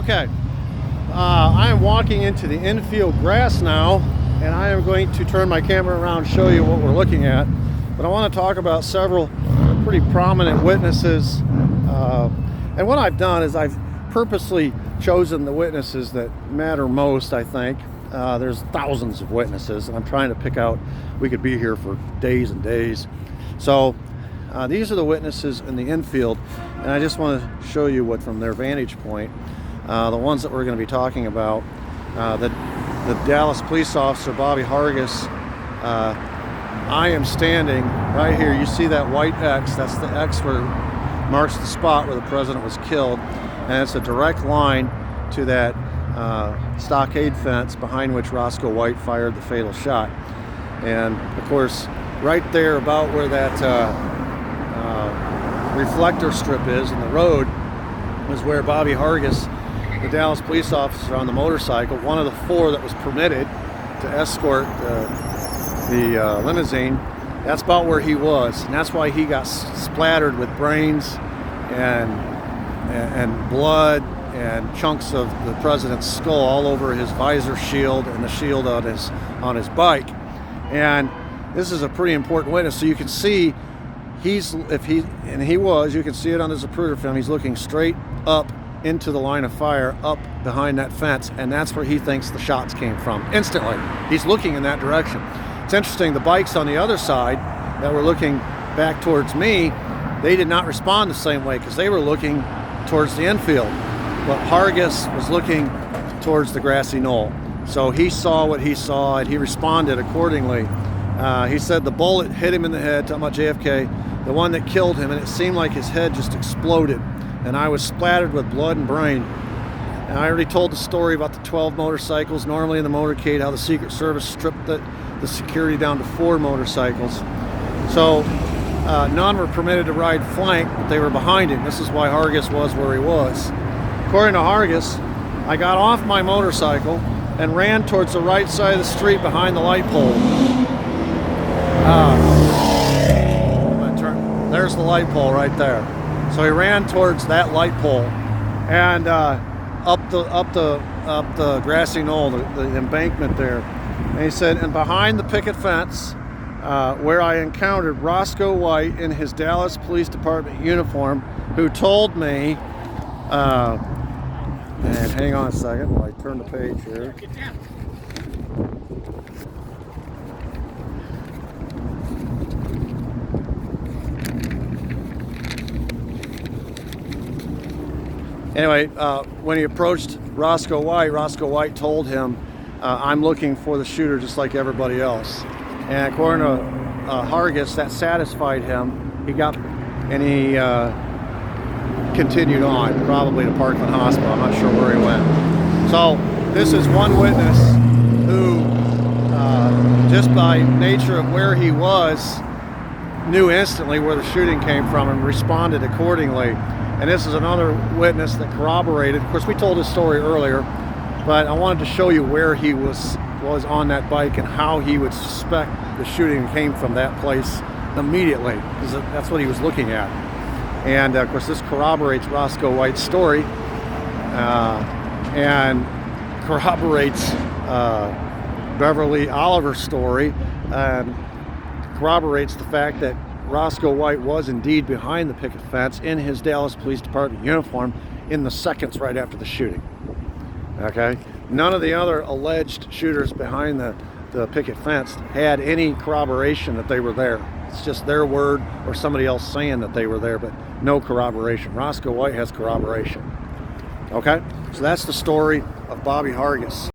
Okay, I am walking into the infield grass now, and I am going to turn my camera around and show you what we're looking at. But I want to talk about several pretty prominent witnesses. And what I've done is I've purposely chosen the witnesses that matter most, I think. There's thousands of witnesses, and I'm trying to pick out, we could be here for days and days. So these are the witnesses in the infield, and I just want to show you what from their vantage point, the ones that we're going to be talking about. The Dallas police officer, Bobby Hargis, I am standing right here. You see that white X, that's the X where marks the spot where the president was killed, and it's a direct line to that stockade fence behind which Roscoe White fired the fatal shot. And of course, right there about where that reflector strip is in the road was where Bobby Hargis, the Dallas police officer on the motorcycle, one of the four that was permitted to escort the limousine, that's about where he was, and that's why he got splattered with brains and blood and chunks of the president's skull all over his visor shield and the shield on his bike. And this is a pretty important witness, so you can see you can see it on the Zapruder film, he's looking straight up into the line of fire up behind that fence, and that's where he thinks the shots came from. Instantly, he's looking in that direction. It's interesting, the bikes on the other side that were looking back towards me, they did not respond the same way because they were looking towards the infield. But Hargis was looking towards the grassy knoll. So he saw what he saw and he responded accordingly. He said the bullet hit him in the head, talking about JFK, the one that killed him, and it seemed like his head just exploded. And I was splattered with blood and brain. And I already told the story about the 12 motorcycles, normally in the motorcade, how the Secret Service stripped the security down to 4 motorcycles. So none were permitted to ride flank, but they were behind him. This is why Hargis was where he was. According to Hargis, I got off my motorcycle and ran towards the right side of the street behind the light pole. There's the light pole right there. So he ran towards that light pole and up the grassy knoll, the embankment there. And he said, and behind the picket fence, where I encountered Roscoe White in his Dallas Police Department uniform, who told me, and hang on a second while I turn the page here. Anyway, when he approached Roscoe White told him, I'm looking for the shooter just like everybody else. And according to Hargis, that satisfied him. He continued on, probably to Parkland Hospital. I'm not sure where he went. So this is one witness who, just by nature of where he was, knew instantly where the shooting came from and responded accordingly. And this is another witness that corroborated. Of course, we told his story earlier, but I wanted to show you where he was on that bike and how he would suspect the shooting came from that place immediately, because that's what he was looking at. And of course, this corroborates Roscoe White's story and corroborates Beverly Oliver's story and corroborates the fact that Roscoe White was indeed behind the picket fence in his Dallas Police Department uniform in the seconds right after the shooting. Okay? None of the other alleged shooters behind the picket fence had any corroboration that they were there. It's just their word or somebody else saying that they were there, but no corroboration. Roscoe White has corroboration. Okay? So that's the story of Bobby Hargis.